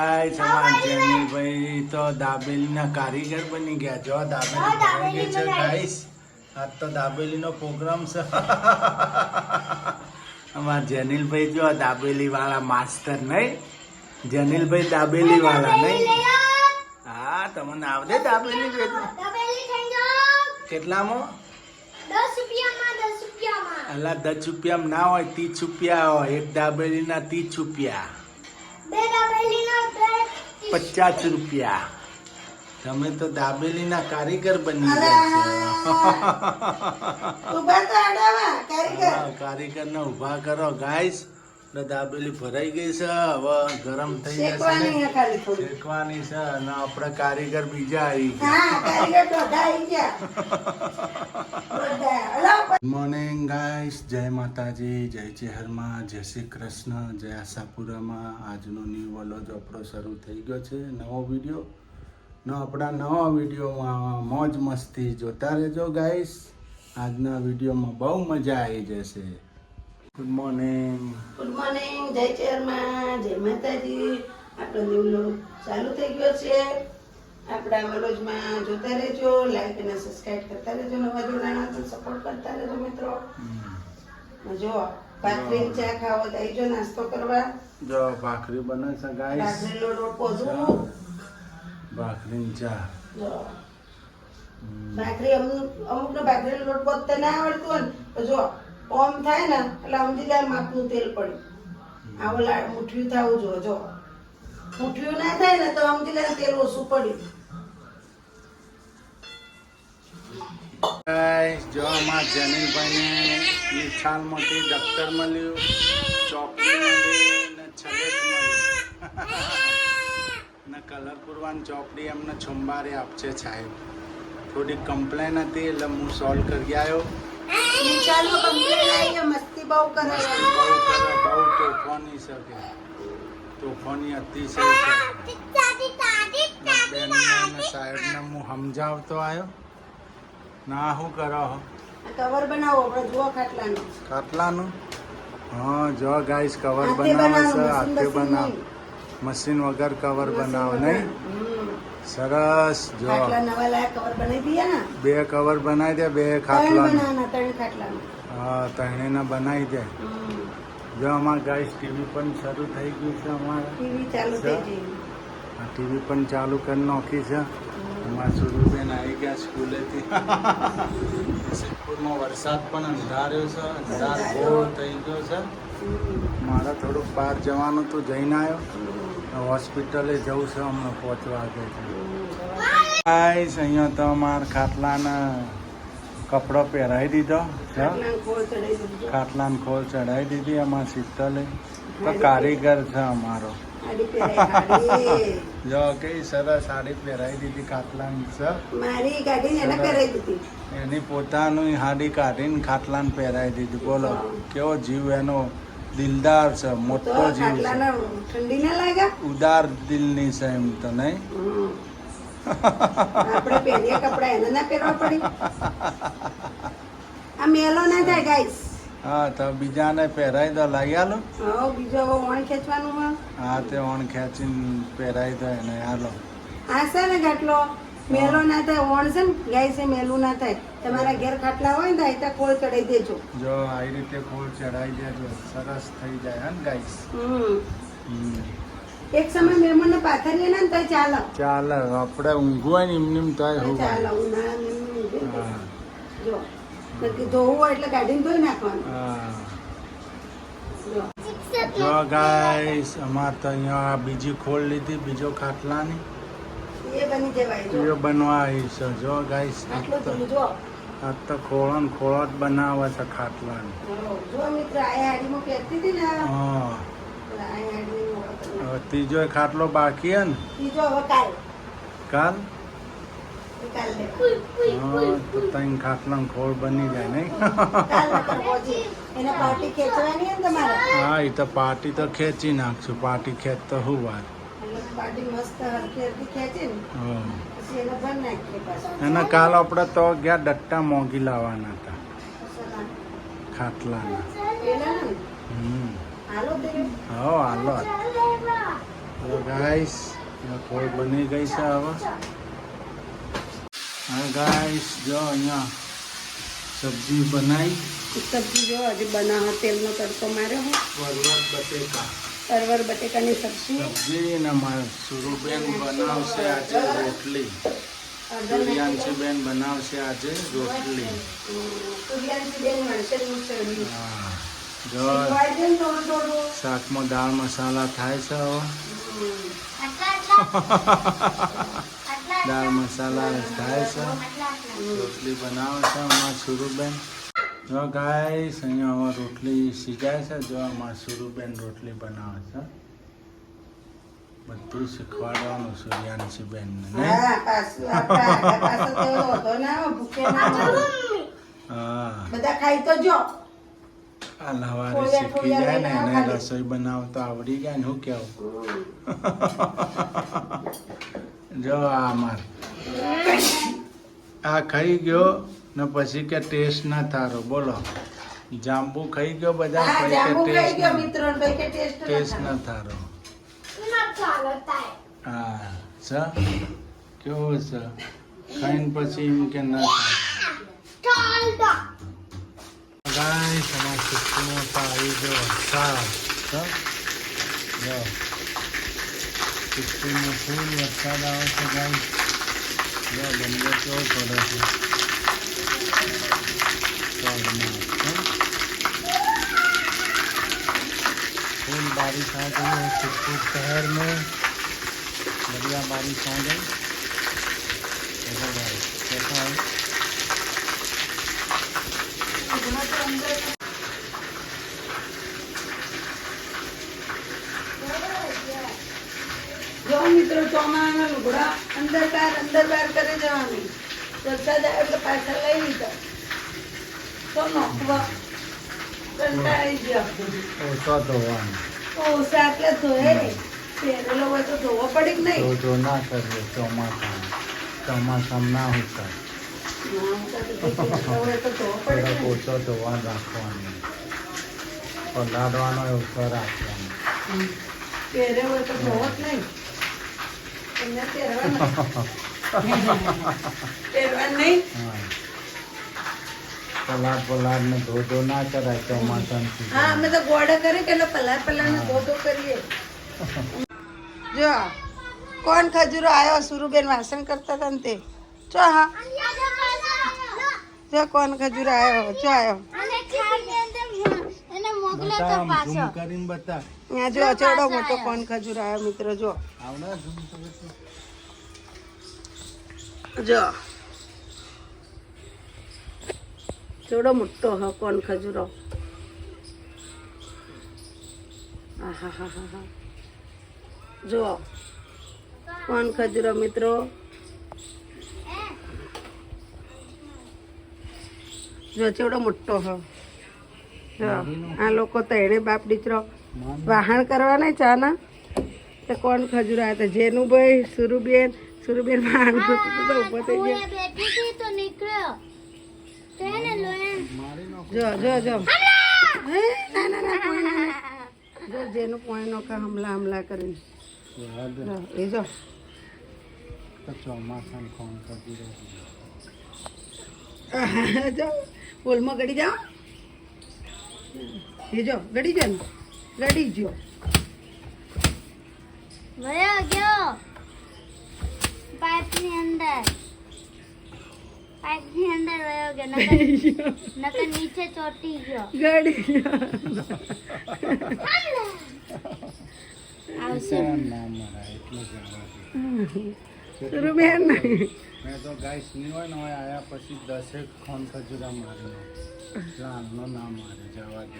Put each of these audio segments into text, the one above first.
ભાઈ તો દાબેલીના કારીગર બની ગયા. જો દાબેલી ભરાઈ ગઈ છે ગાઈસ. આજ તો દાબેલીનો પ્રોગ્રામ છે. અમારા જેનિલભાઈ જો દાબેલી વાળા માસ્ટર નહીં, જેનિલભાઈ દાબેલી વાળા નહીં. હા, તમને આવડે દાબેલી? કેટલામાં? 10 રૂપિયામાં. અલા 10 રૂપિયામાં ના હોય, 30 રૂપિયા હોય. એક દાબેલીના 30 રૂપિયા, 50 રૂપિયા. તમે તો દાબેલીના કારીગર બની ગયા છો. કારીગર ને ઉભા કરો ગાઈસ. દાબેલી ભરાઈ ગઈ છે, હવે ગરમ થઈ જશે, શેકવાની છે. અને આપણે કારીગર બીજા આવી ગયા. મોર્નિંગ ગાઈસ, જય માતાજી, જય ચેહરમાં, જય શ્રી કૃષ્ણ, જય આશાપુરામાં. આજનો ન્યૂ વ્લોગ આપણો શરૂ થઈ ગયો છે. નવો વિડીયો આપણા નવા વિડીયોમાં મોજ મસ્તી જોતા રહેજો ગાઈસ. આજના વિડીયોમાં બહુ મજા આવી જશે. ગુડ મોર્નિંગ, જય ચેહરમાં, જય માતાજી. આપણો ન્યૂ વ્લોગ ચાલુ થઈ ગયો છે. આપણા વ્લોગમાં જોતા રહેજો, લાઈક અને સબસ્ક્રાઇબ કરતા રહેજો. નવા જોડાણા તો સપોર્ટ કરતા રહેજો મિત્રો. જો ભાખરી ચા ખાવો તો આવજો નાસ્તો કરવા. જો ભાખરી બને છે ગાઈસ. ભાખરીનો રોટલો જો ભાખરી ચા. જો ભાખરી અમુક નો ભાખરીનો લોટ બોલતા ના આવડતું હોય ને તો જો ઓમ થાય ને એટલે સમજી જાય માપનું તેલ પડ્યું. આવો મુઠ્ઠીયું થવું જો. જો મુઠ્ઠીયું ના થાય ને તો સમજી લે તેલ ઓછું પડ્યું. જો અમારા જેનિલભાઈને નિશાલમાંથી દફતર મળ્યું, ચોપડી મળી ને છલેટ મળ્યું ને કલર પૂરવાની ચોપડી એમને સોમવારે આપશે સાહેબ. થોડી કમ્પ્લેન હતી એટલે હું સોલ્વ કરી આવ્યો. મસ્તી બહુ કરે, બહુ તોફાની છે કે તોફાની અતિશય છે. સાહેબને હું સમજાવતો આવ્યો. ના શું કરો હો? કવર બનાવો આપણે જુઓ ખાટલાનું. ખાટલાનું? હા, જો ગાઈસ કવર બનાવે છે. હાથે બનાવ, મશીન વગર કવર બનાવો નહીં? સરસ. જો નવા લાયા કવર બનાવી દઈએ ને. 2 કવર બનાવી દે, 2 ખાટલા. 3 ખાટલાનું. હા, ત્રણેયના બનાવી દે. જો અમારા ગાઈસ ટીવી પણ શરૂ થઈ ગયું છે. અમારે ટીવી ચાલુ થઈ ગઈ. ટીવી પણ ચાલુ કરી નાખી છે. અમારા સુરુબેન આવી ગયા સ્કૂલેથી. સિદ્ધપુરમાં વરસાદ પણ અંધાર્યો છે, અંધાર બહુ થઈ ગયો છે. મારે થોડુંક બહાર જવાનું તો જઈને આવ્યો. હોસ્પિટલે જવું છે હમણાં 5 વાગે છે. અહીંયા તો અમારા ખાટલાના કપડો પહેરાવી દીધો છે. ખાટલાને ખોલ ચડાવી દીધી અમારા શીતલે. તો કારીગર છે અમારો. જો કઈ સરસ સાડી પહેરાવી દીધી ખાટલાની છે. મારી ગાડી એને પહેરાવી દીધી. એની પોતાનું હાડી કાઢીને ખાટલાને પહેરાવી દીધી. બોલો કેવો જીવ એનો દિલદાર છે, મોટો જીવ છે. ઠંડી ના લાગે? ઉદાર દિલની છે એમ તો નહીં. આપણે પહેરીએ કપડા એને ના પહેરવા પડે. આ મેલો ના થાય ગાઈસ. હા, તો બીજાને પહેરાવી દો, લાગી આલો. બીજો ઓણ ખેંચવાનું હોય. હા, તે ઓણ ખેંચીને પહેરાવી દો એને. હાલો આ છે ને ગાટલો મેલો ના થાય. ઓણ છે ને ગાઈસ, મેલું ના થાય. તમારા ઘેર ખાટલા હોય ને તો ખોળ ચડાવી દેજો. જો આવી રીતે ખોળ ચડાવી દેજો, સરસ થઈ જાય હે ગાઈસ. એક સમય મહેમાન ને પાથરીએ ને તો ચાલે. ચાલે, આપણે ઊંઘવું હોય ને એમ થાય ચાલે. ઉનાળા જો ધોવું હોય એટલે ગાડીને ધોઈ નાખવાનું. જો ગાઈસ, અમાર તો અહીંયા બીજી ખોળ લીધી, બીજો ખાટલાની. એ બની જવાય. એ બનવા આવી છે. જો ગાઈસ, આજ તો ખોળો ને ખોળો જ બનાવે છે ખાટલાની. જો મિત્ર, આ હાડીમાં પહેરતી હતી ને. હા, ત્રીજો ખાટલો બાકી હે ને? ત્રીજો હવે કાલ. કાલ? હા, તો 3 ખાટલા ખોળ બની જાય નહીં? એને પાર્ટી ખેંચવાની ને તમારે. હા, એ તો પાર્ટી તો ખેંચી નાખશું. પાર્ટી ખેંચ તો શું વાત. પાર્ટી મસ્ત હરખી ખેંચી ને પછી એને ભર નાખીએ પાછું. એના કાલ આપણે તો ગયા ડટ્ટા મોંઘી લાવવાના હતા ખાટલાના. હાલો હાલો. તો ગાઈસ કોઈ બની ગઈ છે હવે. હા ગાઈસ જો અહીંયા સબ્જી બનાવી. સબ્જી જો હજી બનાવો, તેલનો તડકો માર્યો હું. પરવર બટેકાની સબ્જી. સબ્જી ને મારે સુરુબેન બનાવશે આજે રોટલી. સૂર્યાંશીબેન બનાવશે આજે રોટલી. સૂર્યાંશીબેન મળશે મૂસળી. હા જો શાકમાં દાળ મસાલા થાય છે હવે. દાળ મસાલા થાય છે. રોટલી બનાવે છે અમારા સુરુબેન. જો ગાઈસ અહીંયા હવે રોટલી શીખાય છે. જો અમારા સુરુબેન રોટલી બનાવે છે. બધું શીખવાડવાનું સૂર્યાંશીબેન ને. હા, પાછું આપણા પાછો તેવો હતો ના, ભૂખે ના મરો. હા બધા ખાઈ તો જો. આ લવારે શીખી જાય ને એને રસોઈ બનાવતા આવડી ગયા ને શું કેવું. જો આ માર આ ખાઈ ગયો ને પછી કે ટેસ્ટ ના થારો. બોલો જાંબુ ખાઈ ગયો બધા હા, પછી જાંબુ કે ખાઈ ગયો મિત્રો ને ભાઈ કે ટેસ્ટ ના થારો. હા સર કેવું છે ખાઈને પછી એમ કે ના થાય. ગાઈસ અમારા સિસ્ટમમાં તો આવી ગયો વરસાદ. જો સિસ્ટમમાં ફૂલ વરસાદ આવે છે ગાઈસ. જો બંને કેવો પડે છે. फुल बारिश आ गई है चित्रकूट शहर में. बढ़िया बारिश आ गई. देखो गाइस कैसा है. જો મિત્રો ચોમાના લુગડા અંદર બહાર કરી જવાનું. વરસાદ આવે એટલે પાછા લઈ લીધા તો નોખવા કંટાળી ગયો. ઓછો ધોવાનું ઓછા એટલે ધોએ પહેરેલો હોય તો ધોવો પડી જ નહીં. જો ના કરીએ ચોમાસામાં ના હોતા. હોય તો ધોવો પડી જ થોડોક નહીં. ઓછો ધોવાનું રાખવાનું. પલાળવાનો ઓછો રાખવાનો. પહેરે હોય તો ધોવો જ નહીં. એમને પહેરવાનું નહીં. હા પલાળ ને ધો ના કરાય ચોમાસામાં. હા, અમે તો ગોળા કરી કે પલાળ ને ધો કરીએ. જો કોણ ખજૂરો આવ્યો, સુરુબેન વાસણ કરતા હતા ને તે. જો હા, જો કોણ ખજૂરો આવ્યો, જો આવ્યો. બતાવ ઝૂમ કરીને બતાવ. ત્યાં જો ચેવડો મોટો કોણ ખજૂર આવ્યો મિત્રો. જો આવડે ઝૂમ કરે તો. જો ચેવડો મોટો હ કોણ ખજૂરો. આહાહાહા. જો કોણ ખજૂરો મિત્રો. જો ચેવડો મોટો હ. જો આ લોકો તો એને બાપ દીકરો વાહણ કરવા નહીં ચાના તો કોણ ખજૂર આવ્યા હતા. જેનુભાઈ સુરુબેન વાહણ કરતું તો ઊભો થઈ ગયો. જો હે, ના કોઈ ના. જો જેનું પોઈ નોખા હમલા કરીને. જો, એ જો ચોમાસામાં કોણ કરતી જો પોલમાં ગડી જાઓ. એ જો ગડી જાય ને ગડી ગયો. વયો ગયો પાઇપની અંદર વયો ગયો નકર નીચે ચોટી ગયો. ગડી ગયો. આવશે ના મરાય એટલું જ. સુરુબેન મેં તો ગાઈસ નહીં હોય ને હોય આયા પછી 10 ખોન ખજૂરા મારી જાનનો ના મારે જવા દે.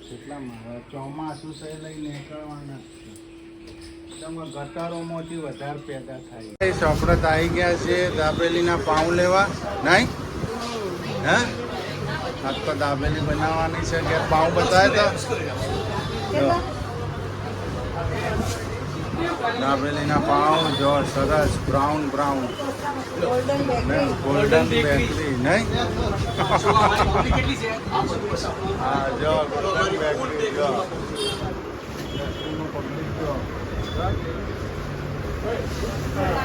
કેટલા મારે ચોમાસું છે લઈ નીકળવાના તમે ગટરોમાંથી વધારે પેદા થાય. આપણે તો આવી ગયા છે દાબેલીના પાઉં લેવા. નહીં હે આજ તો દાબેલી બનાવવાની છે કે પાઉં બતાવે તો દાબેલીના પાઉં જો સરસ brown golden bakery. Golden bakery નહીં. હા જો ગોલ્ડન બેકરી જો બેકરીનું પબ્લિક જો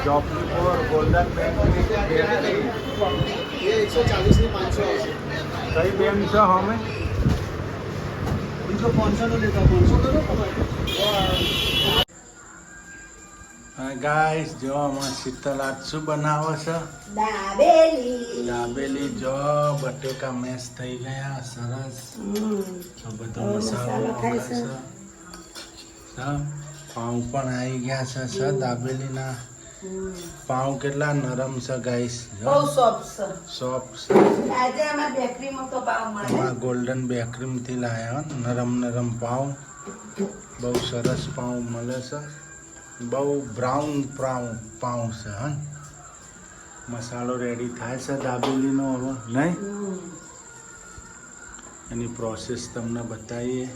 ચોપડી પર ગોલ્ડન બેંક ये 140 ની 500 આવશે. કઈ બેંક છે હમે इनको 500 નો લેતા 500 करो. ગાઈસ જો આમાં શીતલ આજ શું બનાવો છે દાબેલી. દાબેલી જો બટેકા મેશ થઈ ગયા સરસ આ બધો હવે મસાલો મસાલો ખાય છે. પાઉં પણ આવી ગયા છે દાબેલીના પાઉં કેટલા નરમ છે ગાઈસ બહુ સોફ્ટ છે. સોફ્ટ છે આજે અમાર બેકરીમાં તો ભાવ મળે. આમાં ગોલ્ડન બેકરીમાંથી લાયા નરમ નરમ પાઉં બહુ સરસ પાઉં મળે છે બહુ બ્રાઉન પાઉં છે હા મસાલો રેડી થાય છે દાબેલીનો હવે નહીં એની પ્રોસેસ તમને બતાવીએ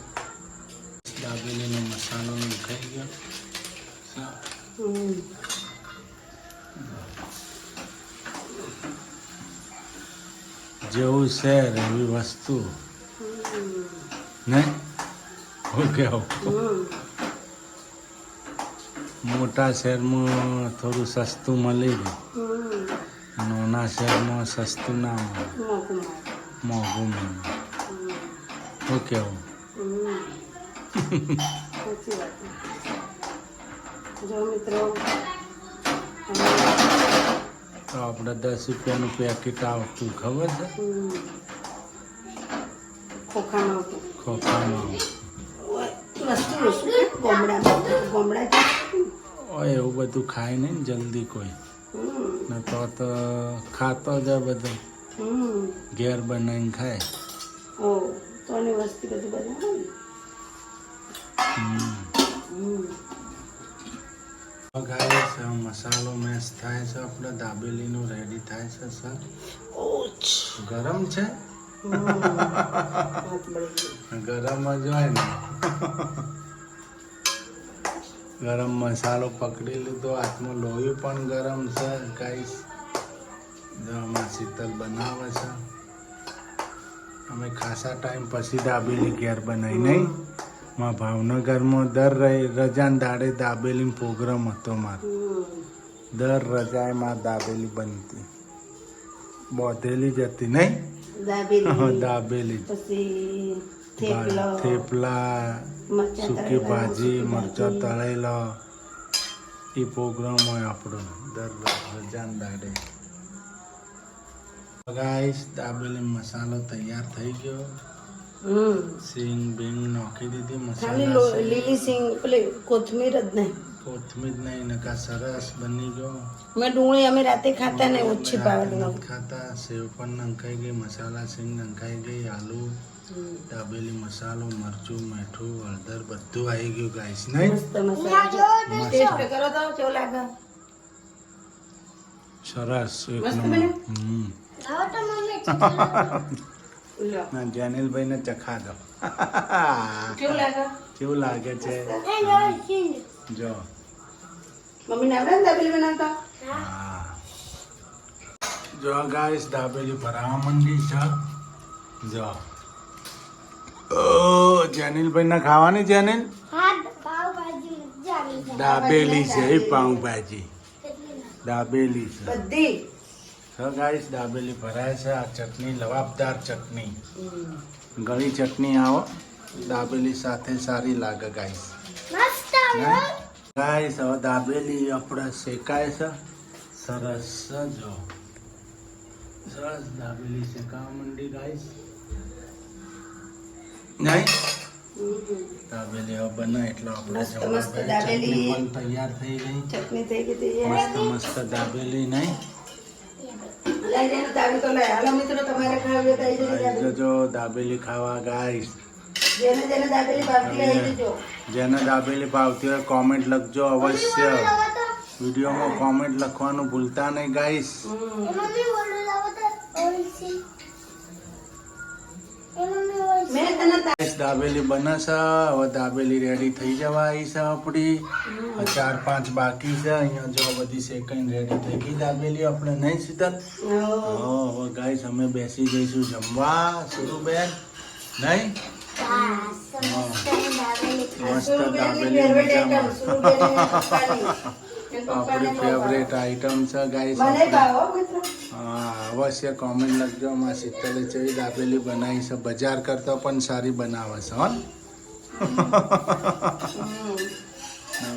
દાબેલીનો મસાલો નખાઈ ગયો જેવું છે એવી વસ્તુ નહીં ઓકે મોટા શહેરમાં થોડું સસ્તું મળી જાય નાના શહેરમાં સસ્તું ના મળે મોંઘું મળે ઓકે સાચી વાત. જો મિત્રો તો આપણે 10 રૂપિયાનું પેકેટ આવતું ખબર છે ખોખામાં આવતું. ખોખામાં વસ્તુ શું કે ગોમડા ઓય એવું બધું ખાય નહીં ને જલ્દી કોઈ ને તો ખાતો જ બધું ઘેર બનાવીને ખાય ઓ તો એને વસ્તી બધું બનાવો ને. ગાઈસ મસાલો મેશ થાય છે આપણે દાબેલીનો રેડી થાય છે સર ઓચ. ગરમ છે હાથ બળી ગયો. ગરમ જ હોય ને ગરમ મસાલો પકડી લીધો હાથમાં લોહી પણ ગરમ છે ગાઈસ જો આમાં શીતલ બનાવે છે અમે ખાસા ટાઈમ પછી દાબેલી ઘેર બનાવી નહીં માં ભાવનગરમાં દર રજાને દાડે દાબેલી પ્રોગ્રામ હતો મારો દર રજાએ માં દાબેલી બનતી બોધેલી જ હતી નહીં દાબેલી દાબેલી પછી થેપલો થેપલા મરચાં સૂકી તળેલા, ભાજી સૂકી મરચાં ભાજી. તળેલો એ પ્રોગ્રામ હોય આપણો દર રજાને દાડે ગાઈસ દાબેલી મસાલો તૈયાર થઈ ગયો સિંગ બિંગ નાખી દીધી ખાલી મસાલા લીલી સિંગ પેલી કોથમીર જ નહીં. કોથમીર નહીં નકા સરસ બની ગયો મેં ડુંગળી અમે રાતે ખાતા ને ઓછી પાવે ડુંગળી. ખાતા સેવ પણ નંખાઈ ગઈ મસાલા સિંગ નંખાઈ ગઈ આલુ દાબેલી મસાલો મરચું મીઠું હળદર બધું આવી ગયું ગાઈસ નહીં મસ્ત મસાલો. ટેસ્ટ કરો તો કેવું લાગે? સરસ એક મસ્ત નંબર બન્યું? આવો તો મમ્મી લ્યો. ના જેનિલભાઈ ને ચખા દો કેવું લાગે? કેવું લાગે છે જો મમ્મી ને આવડે ને દાબેલી બનાવતા? હા જો ગાઈસ દાબેલી ભરાવા માંડી છે જો ઓ જેનિલભાઈ ને ખાવાની જેનિલ હા પાવભાજી મજા આવી જાય દાબેલી છે એ પાઉંભાજી દાબેલી છે બધી. તો ગાઈસ દાબેલી ભરાય છે આ ચટણી લવાબદાર ચટણી ગળી ચટણી આવો દાબેલી સાથે સારી લાગે ગાઈસ મસ્ત આવ્યો ગાઈસ હવે દાબેલી આપણે શેકાય છે સરસ છે જો સરસ દાબેલી શેકાવા માંડી ગાઈસ નહીં દાબેલી હવે બને એટલે આપણે મસ્ત જમવા મસ્ત બેસીએ. દાબેલી. ચટણી પણ તૈયાર થઈ ગઈ ચટણી થઈ ગઈ હતી. મસ્ત મસ્ત દાબેલી નહીં લઈ જઈને દાબી તો લઈ. હાલો મિત્રો તમારે ખાવી હોય તો આવી જજો આવી દાબેલી. જજો દાબેલી ખાવા ગાઈસ જેને જેને દાબેલી ભાવતી હોય આવી જજો. જેને દાબેલી ભાવતી હોય કોમેન્ટ લખજો અવશ્ય વિડીયોમાં કોમેન્ટ લખવાનું ભૂલતા નહીં ગાઈસ મમ્મી બોલું લાવો તો ઓળસી મમ્મી ઓળસી મેં તને ગાઈસ દાબેલી બને છે હવે દાબેલી રેડી થઈ જવા આવી છે આપણી 4-5 બાકી છે અહીંયા જો બધી સેકન્ડ રેડી થઈ ગઈ દાબેલી આપણે નહીં શીતલ હવે ગાઈસ અમે બેસી જઈશું જમવા સુરુબેન નહીં દાબેલી આ મસ્ત સુરુબેનની દાબેલી favorite મજામાં. item, સુરુબેનની પપ્પાની. એના પપ્પાને આપણી બહુ ભાવે. ફેવરેટ આઈટમ છે ગાઈસ. મને ભાવો મિત્રો. હા અવશ્ય કોમેન્ટ લખજો. માં શીતલે ચેવી દાબેલી બનાવી છે, બજાર કરતાં પણ સારી બનાવે છે હો.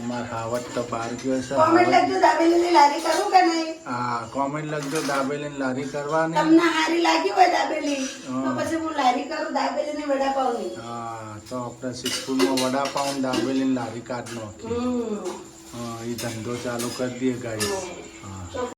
માર હાવટ તો બહાર ગયો છે. કોમેન્ટ હાવટ. લખજો દાબેલીની લારી કરું કે નહીં? હા કોમેન્ટ લખજો દાબેલીની લારી કરવાની. તમને સારી લાગી હોય દાબેલી તો હા. પછી હું લારી કરું દાબેલીની વડાપાવની. હા તો આપણે સિદ્ધપુરમાં વડાપાઉં ને દાબેલીની લારી કાઢ નાખી. હમ. હા એ ધંધો ચાલુ કરી દઈએ ગાઈસ. હા